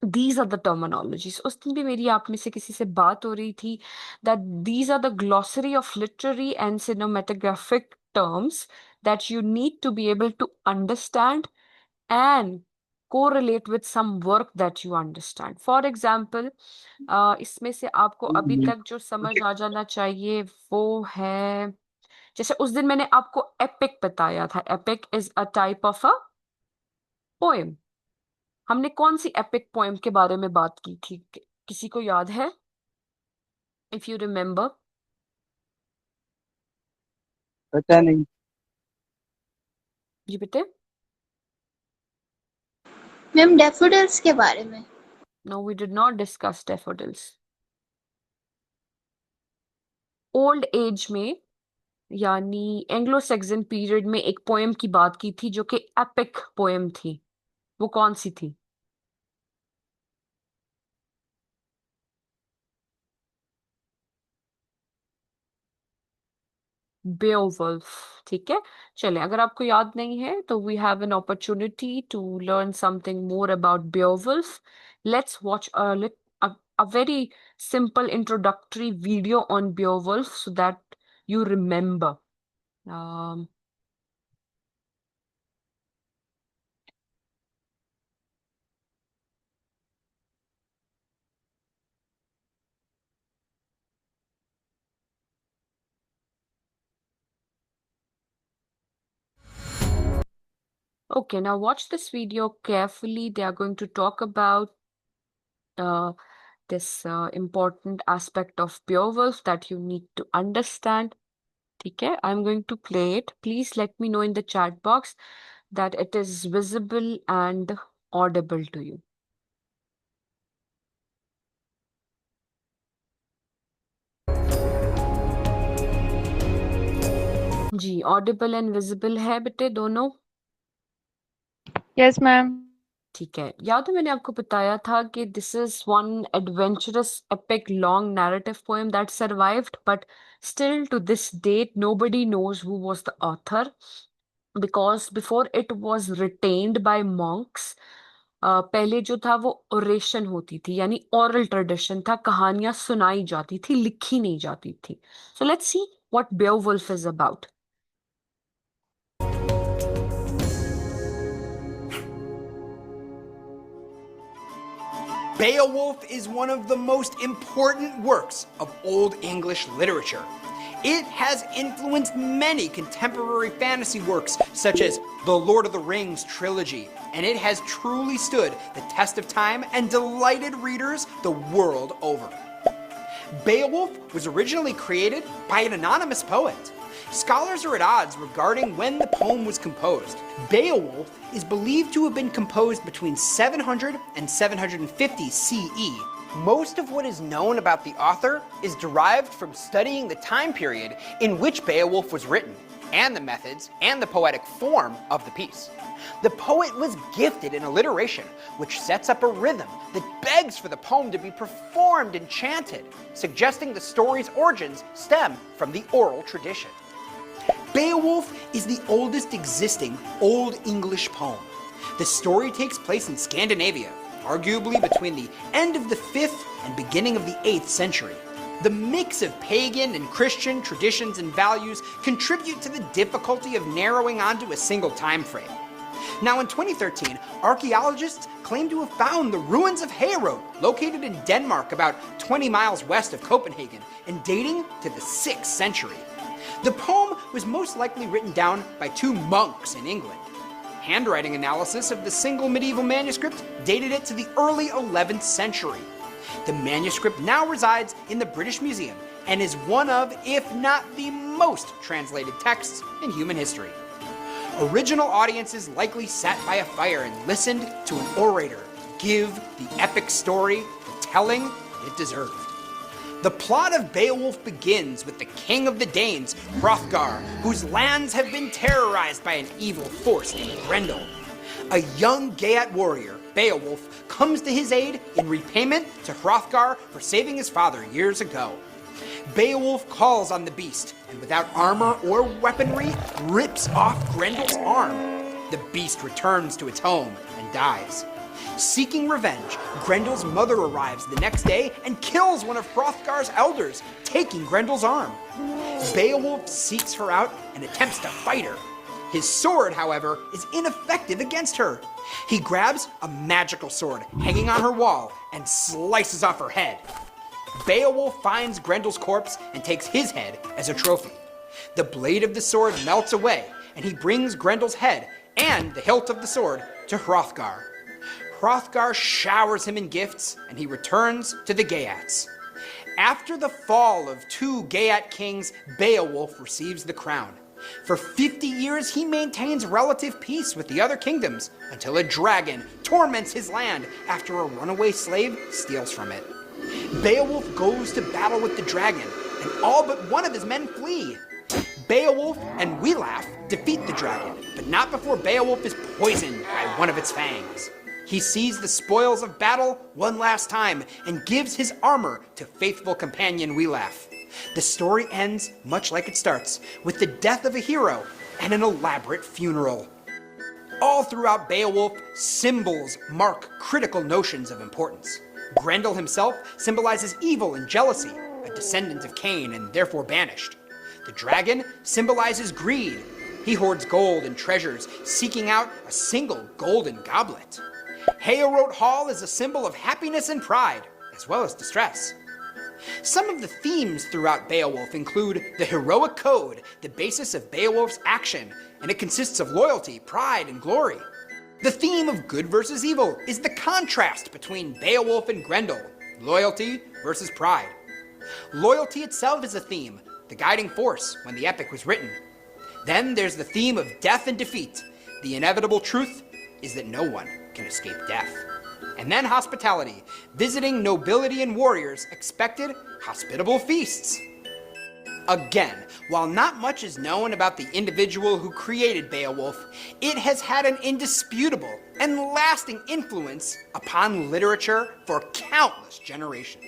Speaker 2: these are the terminologies. उस दिन भी मेरी आप में से किसी से बात हो रही थी that these are the glossary of literary and cinematographic terms that you need to be able to understand and correlate with some work that you understand. For example, इसमें से आपको अभी तक जो समझ आ जाना चाहिए वो है, जैसे उस दिन मैंने आपको एपिक बताया था. Epic is a type of a poem. हमने कौन सी एपिक पोएम के बारे में बात की थी, किसी को याद है? If you remember.
Speaker 5: पता नहीं.
Speaker 2: जी बेटे.
Speaker 4: मैम डैफोडिल्स के बारे में.
Speaker 2: No, we did not discuss daffodils. Old age में यानी एंग्लो सैक्सन पीरियड में एक पोएम की बात की थी जो कि एपिक पोएम थी. वो कौन सी थी? बेओवुल्फ. ठीक है, चले, अगर आपको याद नहीं है तो we have an opportunity to learn something more about Beowulf. Let's watch a very simple introductory video on Beowulf so that you remember. Um, okay, now watch this video carefully. They are going to talk about this important aspect of Beowulf that you need to understand. Okay, I'm going to play it. Please let me know in the chat box that it is visible and audible to you. जी audible and visible है बेटे दोनों?
Speaker 6: Yes, ma'am.
Speaker 2: ठीक है, याद है मैंने आपको बताया था कि this is one adventurous epic long narrative poem that survived, but still to this date nobody knows who was the author, because before it was written by monks, पहले जो था वो ओरेशन होती थी, यानी ओरल ट्रेडिशन था, कहानियां सुनाई जाती थी, लिखी नहीं जाती थी. So let's see what Beowulf is about.
Speaker 7: Beowulf is one of the most important works of Old English literature. It has influenced many contemporary fantasy works, such as the Lord of the Rings trilogy, and it has truly stood the test of time and delighted readers the world over. Beowulf was originally created by an anonymous poet. Scholars are at odds regarding when the poem was composed. Beowulf is believed to have been composed between 700 and 750 CE. Most of what is known about the author is derived from studying the time period in which Beowulf was written, and the methods and the poetic form of the piece. The poet was gifted in alliteration, which sets up a rhythm that begs for the poem to be performed and chanted, suggesting the story's origins stem from the oral tradition. Beowulf is the oldest existing Old English poem. The story takes place in Scandinavia, arguably between the end of the 5th and beginning of the 8th century. The mix of pagan and Christian traditions and values contribute to the difficulty of narrowing onto a single time frame. Now in 2013, archaeologists claim to have found the ruins of Heorot, located in Denmark about 20 miles west of Copenhagen and dating to the 6th century. The poem was most likely written down by 2 monks in England. Handwriting analysis of the single medieval manuscript dated it to the early 11th century. The manuscript now resides in the British Museum and is one of, if not the most translated texts in human history. Original audiences likely sat by a fire and listened to an orator give the epic story the telling it deserved. The plot of Beowulf begins with the king of the Danes, Hrothgar, whose lands have been terrorized by an evil force named Grendel. A young Geat warrior, Beowulf, comes to his aid in repayment to Hrothgar for saving his father years ago. Beowulf calls on the beast, and without armor or weaponry, rips off Grendel's arm. The beast returns to its home and dies. Seeking revenge, Grendel's mother arrives the next day and kills one of Hrothgar's elders, taking Grendel's arm. Beowulf seeks her out and attempts to fight her. His sword, however, is ineffective against her. He grabs a magical sword hanging on her wall and slices off her head. Beowulf finds Grendel's corpse and takes his head as a trophy. The blade of the sword melts away, and he brings Grendel's head and the hilt of the sword to Hrothgar. Hrothgar showers him in gifts, and he returns to the Geats. After the fall of 2 Geat kings, Beowulf receives the crown. For 50 years, he maintains relative peace with the other kingdoms until a dragon torments his land after a runaway slave steals from it. Beowulf goes to battle with the dragon, and all but one of his men flee. Beowulf and Wiglaf defeat the dragon, but not before Beowulf is poisoned by one of its fangs. He sees the spoils of battle one last time and gives his armor to faithful companion Wiglaf. The story ends much like it starts, with the death of a hero and an elaborate funeral. All throughout Beowulf, symbols mark critical notions of importance. Grendel himself symbolizes evil and jealousy, a descendant of Cain and therefore banished. The dragon symbolizes greed. He hoards gold and treasures, seeking out a single golden goblet. Heorot Hall is a symbol of happiness and pride, as well as distress. Some of the themes throughout Beowulf include the heroic code, the basis of Beowulf's action, and it consists of loyalty, pride, and glory. The theme of good versus evil is the contrast between Beowulf and Grendel, loyalty versus pride. Loyalty itself is a theme, the guiding force when the epic was written. Then there's the theme of death and defeat. The inevitable truth is that no one can escape death. And then hospitality. Visiting nobility and warriors expected hospitable feasts. Again, while not much is known about the individual who created Beowulf, it has had an indisputable and lasting influence upon literature for countless generations.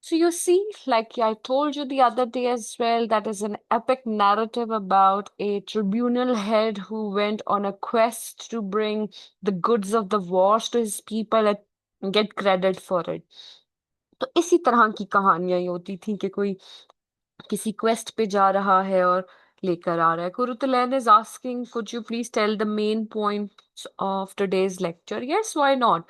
Speaker 2: So you see, like I told you the other day as well, that is an epic narrative about a tribunal head who went on a quest to bring the goods of the wars to his people and get credit for it. तो इसी तरह की कहानियां ही होती थी कि कोई किसी क्वेस्ट पे जा रहा है और लेकर आ रहा है. Kurutalen is asking, could you please tell the main points of today's lecture? Yes, why not?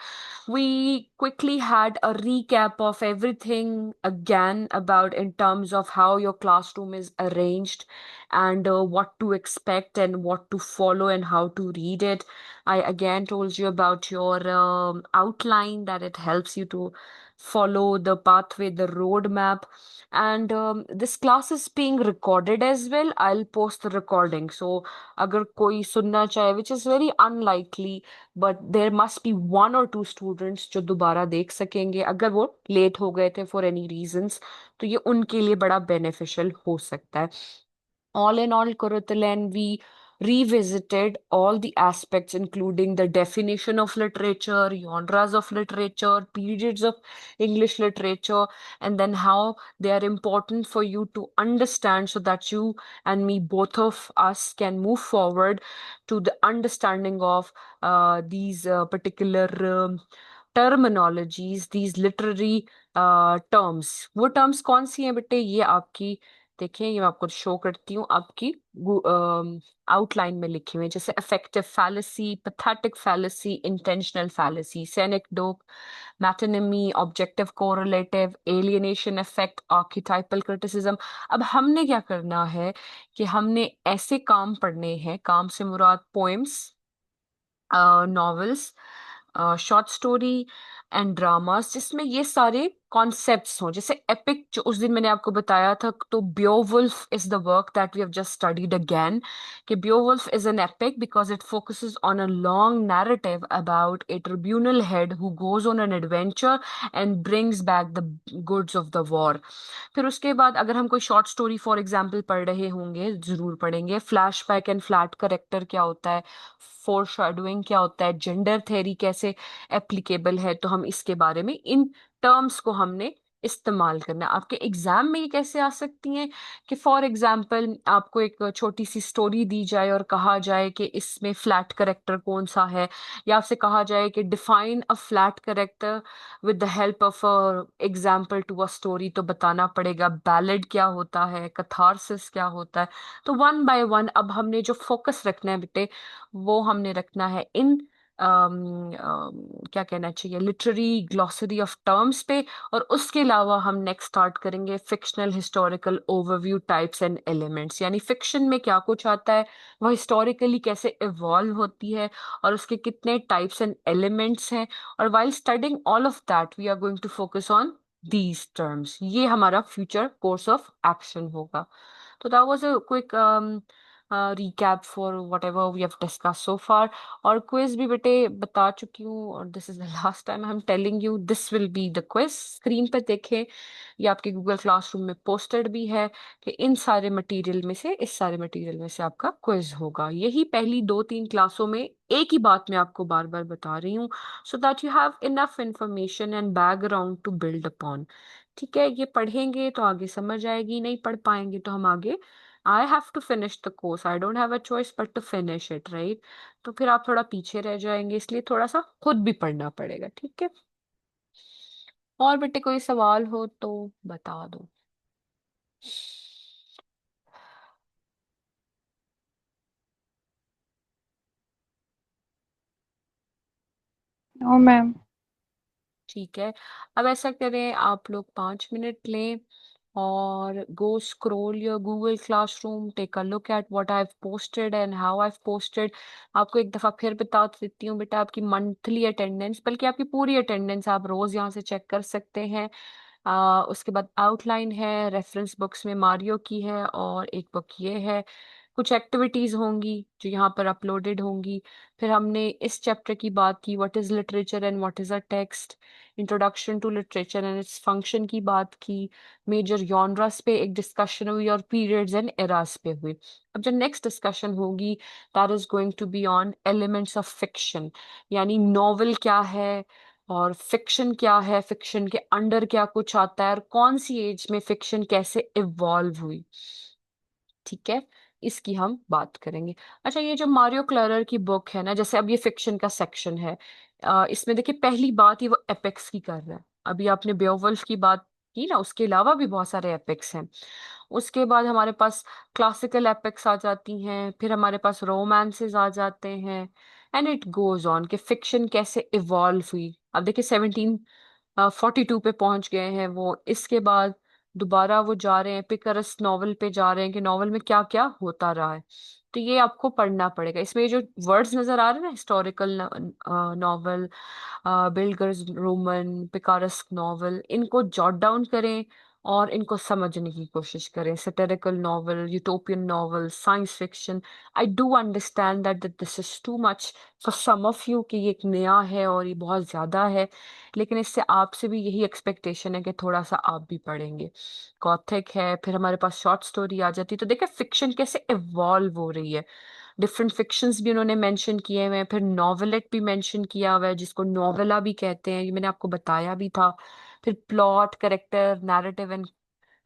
Speaker 2: We quickly had a recap of everything again about in terms of how your classroom is arranged and what to expect and what to follow and how to read it. I again told you about your outline, that it helps you to follow the pathway, the roadmap. And this class is being recorded as well. I'll post the recording. So, agar koi sunna chahe, which is very unlikely, but there must be one or two students जो दोबारा देख सकेंगे अगर वो late हो गए थे for any reasons, तो ये उनके लिए बड़ा beneficial हो सकता है. All in all, Kurutalen, we revisited all the aspects, including the definition of literature, genres of literature, periods of English literature, and then how they are important for you to understand so that you and me, both of us, can move forward to the understanding of these particular terminologies, these literary terms. वो terms कौन सी हैं बेटे? ये आपकी देखिए, ये मैं आपको शो करती हूँ, आपकी आउटलाइन में लिखी हुई है, जैसे effective fallacy, pathetic fallacy, intentional fallacy, synecdoche, metonymy, objective correlative, alienation effect, archetypal criticism. अब हमने क्या करना है कि हमने ऐसे काम पढ़ने हैं, काम से मुराद poems, novels, short story and dramas, जिसमें ये सारे कॉन्सेप्ट्स हों. जैसे एपिक जो उस दिन मैंने आपको बताया था, तो Beowulf is the work that we have just studied again, कि Beowulf is an epic because it focuses on a long narrative about a tribunal head who goes on an adventure and brings back the goods of the war. फिर उसके बाद अगर हम कोई short story for example पढ़ रहे होंगे, जरूर पढ़ेंगे फ्लैशबैक एंड फ्लैट करेक्टर क्या होता है, फोरशैडोइंग क्या होता है, जेंडर थ्योरी कैसे एप्लीकेबल है, तो हम इसके बारे में इन टर्म्स को हमने इस्तेमाल करना है. आपके एग्जाम में ये कैसे आ सकती हैं कि फॉर एग्जाम्पल आपको एक छोटी सी स्टोरी दी जाए और कहा जाए कि इसमें फ्लैट करेक्टर कौन सा है, या आपसे कहा जाए कि define a flat character with the help of a example to a story, तो बताना पड़ेगा बैलेड क्या होता है, कथारसिस क्या होता है. तो वन बाय वन अब हमने जो फोकस रखना है बेटे, वो हमने रखना है इन क्या कहना चाहिए, लिटरेरी ग्लॉसरी ऑफ टर्म्स पे. और उसके अलावा हम नेक्स्ट स्टार्ट करेंगे fictional historical overview types and elements, यानी फिक्शन में क्या कुछ आता है, वह हिस्टोरिकली कैसे इवॉल्व होती है और उसके कितने टाइप्स एंड एलिमेंट्स हैं. और while studying all of that we are going to focus on these terms. ये हमारा फ्यूचर कोर्स ऑफ एक्शन होगा. तो that was a quick recap for whatever we have discussed so far. और quiz भी बेटे बता चुकी हूँ, और this is the last time I am telling you this will be the quiz. Screen पर देखें, ये आपके गूगल क्लासरूम में पोस्टेड भी है कि इन सारे मटेरियल में से, इस सारे मटेरियल में से आपका क्विज होगा. यही पहली 2-3 क्लासों में एक ही बात मैं आपको बार बार बता रही हूँ, so that you have enough information and background to build upon. ठीक है, ये पढ़ेंगे तो आगे समझ आएगी, नहीं पढ़ पाएंगे तो हम आगे, I have to finish the course. I don't have a choice but to finish it, right? तो फिर आप थोड़ा पीछे रह जाएंगे, इसलिए थोड़ा सा खुद भी पढ़ना पड़ेगा. ठीक है, और बेटे कोई सवाल हो तो बता दो.
Speaker 4: No ma'am.
Speaker 2: ठीक है, अब ऐसा करें, आप लोग 5 मिनट लें or go scroll your Google Classroom, take a look at what I've posted and how I've posted. आपको एक दफा फिर बता देती हूँ बेटा, आपकी मंथली अटेंडेंस बल्कि आपकी पूरी अटेंडेंस आप रोज यहाँ से चेक कर सकते हैं। उसके बाद आउटलाइन है, रेफरेंस बुक्स में मारियो की है और एक बुक ये है। कुछ एक्टिविटीज होंगी जो यहाँ पर अपलोडेड होंगी। फिर हमने इस चैप्टर की बात की, what is literature and what is a text, introduction to literature and its function की बात की, मेजर जॉनरस पे एक डिस्कशन हुई और पीरियड्स एंड एरास पे हुई। अब जो नेक्स्ट डिस्कशन होगी that is going to be on elements of fiction, यानी नॉवेल क्या है और फिक्शन क्या है, फिक्शन के अंडर क्या कुछ आता है और कौन सी एज में फिक्शन कैसे इवॉल्व हुई। ठीक है, इसकी हम बात करेंगे। अच्छा, ये जो मारियो क्लरर की बुक है ना, जैसे अब ये फिक्शन का सेक्शन है, इसमें देखिए पहली बात ही वो एपिक्स की कर रहा है। अभी आपने बेओवुल्फ की बात की ना, उसके अलावा भी बहुत सारे एपिक्स हैं। उसके बाद हमारे पास क्लासिकल एपिक्स आ जाती हैं, फिर हमारे पास रोमांसेस आ जाते हैं, एंड इट गोज ऑन कि फिक्शन कैसे इवॉल्व हुई। अब देखिए 1742 पे पहुंच गए हैं वो। इसके बाद दोबारा वो जा रहे हैं पिकरस नॉवल पे जा रहे हैं कि नॉवल में क्या क्या होता रहा है। तो ये आपको पढ़ना पड़ेगा। इसमें ये जो वर्ड्स नजर आ रहे हैं ना, historical novel, bildungsroman, picaresque novel, इनको जॉट डाउन करें और इनको समझने की कोशिश करें। Satirical novel, utopian novel, science fiction. I do understand that this is too much for some of you कि ये एक नया है और ये बहुत ज्यादा है, लेकिन इससे आपसे भी यही एक्सपेक्टेशन है कि थोड़ा सा आप भी पढ़ेंगे। गॉथिक है, फिर हमारे पास शॉर्ट स्टोरी आ जाती है। तो देखिए फिक्शन कैसे इवॉल्व हो रही है, डिफरेंट फिक्शंस भी उन्होंने मेंशन किए हुए हैं। फिर नॉवेलेट भी मेंशन किया हुआ है जिसको नॉवेला भी कहते हैं, ये मैंने आपको बताया भी था। फिर plot, character, narrative and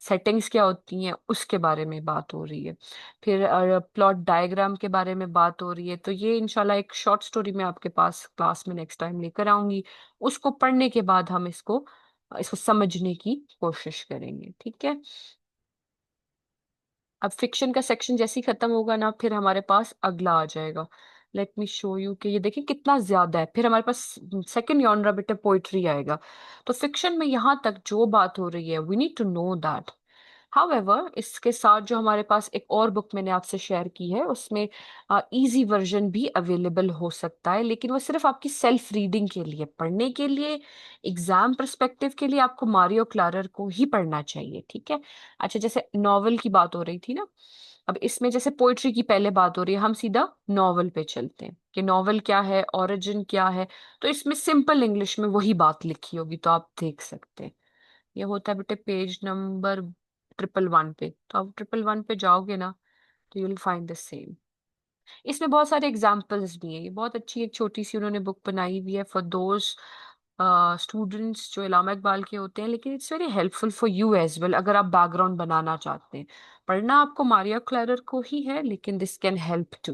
Speaker 2: settings क्या होती हैं उसके बारे में बात हो रही है। फिर प्लॉट डायग्राम के बारे में बात हो रही है। तो ये इंशाल्लाह एक शॉर्ट स्टोरी मैं आपके पास क्लास में नेक्स्ट टाइम लेकर आऊंगी। उसको पढ़ने के बाद हम इसको इसको समझने की कोशिश करेंगे। ठीक है, अब फिक्शन का सेक्शन जैसे ही खत्म होगा ना, फिर हमारे पास अगला आ जाएगा। लेट मी शो यू कि ये देखिए कितना ज्यादा है। फिर हमारे पास सेकंड जॉनरा बेटा पोइट्री आएगा। तो फिक्शन में यहाँ तक जो बात हो रही है we need to know that. However इसके साथ जो हमारे पास एक और बुक मैंने आपसे शेयर की है, उसमें इजी वर्जन भी अवेलेबल हो सकता है, लेकिन वो सिर्फ आपकी सेल्फ रीडिंग के लिए, पढ़ने के लिए, एग्जाम पर्सपेक्टिव के लिए आपको मारियो क्लारर को ही पढ़ना चाहिए। ठीक है। अच्छा, जैसे नॉवल की बात हो रही थी ना, अब इसमें जैसे पोइट्री की पहले बात हो रही है, हम सीधा नॉवल पे चलते हैं कि नॉवल क्या है, ओरिजिन क्या है। तो इसमें सिंपल इंग्लिश में वही बात लिखी होगी, तो आप देख सकते हैं। ये होता है बेटे पेज नंबर 111 पे। तो आप 111 पे जाओगे ना तो you will find the same. इसमें बहुत सारे एग्जाम्पल्स भी हैं। ये बहुत अच्छी एक छोटी सी उन्होंने बुक बनाई हुई है फॉर दोज स्टूडेंट्स जो इलामा इकबाल के होते हैं, लेकिन it's very helpful for you as well अगर आप बैकग्राउंड बनाना चाहते हैं। पढ़ना आपको मारिया क्लैरर को ही है, लेकिन दिस कैन हेल्प टू।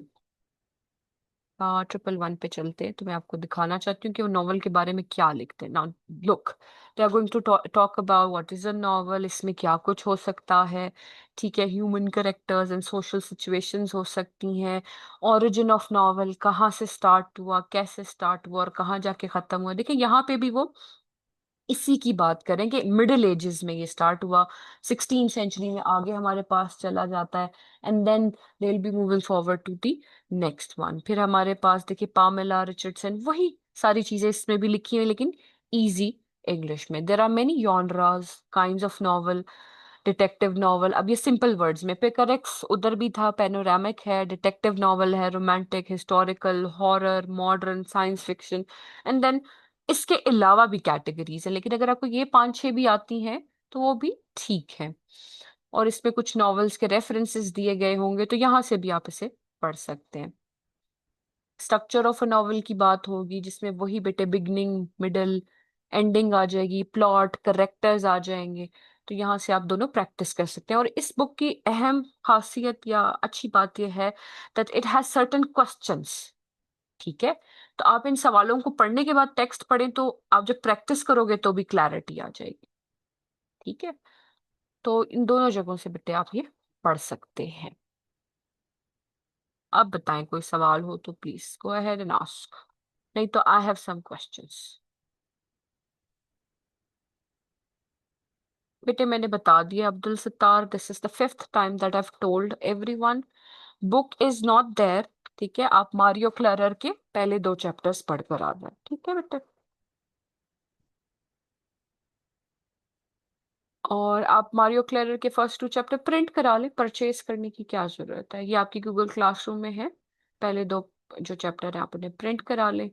Speaker 2: 111 पे चलते हैं, तो मैं आपको दिखाना चाहती हूँ कि वो नॉवल के बारे में क्या लिखते हैं। Now look, they are going to talk about what is a novel, इसमें क्या कुछ हो सकता है। ठीक है, human characters and social situations हो सकती हैं। ओरिजिन ऑफ नॉवल, कहाँ से स्टार्ट हुआ, कैसे स्टार्ट हुआ और कहाँ जाके खत्म हुआ। देखिए यहाँ पे भी वो इसी की बात करेंगे। मिडिल एजेस में ये स्टार्ट हुआ, 16th सेंचुरी में आगे हमारे पास चला जाता है, and then they will be moving forward to the next one. फिर हमारे पास देखिए पामेला रिचर्डसन, वही सारी चीजें इसमें भी लिखी हुई, लेकिन इजी इंग्लिश में। There are many genres, kinds of novel. Detective novel, अब ये सिंपल वर्ड्स में, पिकरेक्स उधर भी था, पेनोरामिक है, डिटेक्टिव नॉवल है, romantic, historical, horror, modern, science fiction, and then इसके अलावा भी कैटेगरीज है, लेकिन अगर आपको ये 5-6 भी आती हैं तो वो भी ठीक है। और इसमें कुछ नॉवेल्स के रेफरेंसेस दिए गए होंगे, तो यहाँ से भी आप इसे पढ़ सकते हैं। स्ट्रक्चर ऑफ अ नॉवल की बात होगी, जिसमें वही बेटे बिगनिंग, मिडल, एंडिंग आ जाएगी, प्लॉट, करेक्टर्स आ जाएंगे। तो यहाँ से आप दोनों प्रैक्टिस कर सकते हैं। और इस बुक की अहम खासियत या अच्छी बात यह है that it has certain questions. ठीक है, तो आप इन सवालों को पढ़ने के बाद टेक्स्ट पढ़ें तो आप जब प्रैक्टिस करोगे तो भी क्लैरिटी आ जाएगी। ठीक है, तो इन दोनों जगहों से बेटे आप ये पढ़ सकते हैं। अब बताएं, कोई सवाल हो तो please go ahead and ask, नहीं तो आई हैव सम क्वेश्चंस। बेटे मैंने बता दिया Abdul Sattar, this is the fifth time that I have told everyone, book is not there. ठीक है, आप मारियो क्लरर के पहले 2 चैप्टर्स पढ़ कर आ जाए। ठीक है बेटे, और आप मारियो क्लरर के फर्स्ट 2 चैप्टर प्रिंट करा लें, परचेज करने की क्या जरूरत है, ये आपकी गूगल क्लासरूम में है। पहले 2 जो चैप्टर है आप उन्हें प्रिंट करा लें।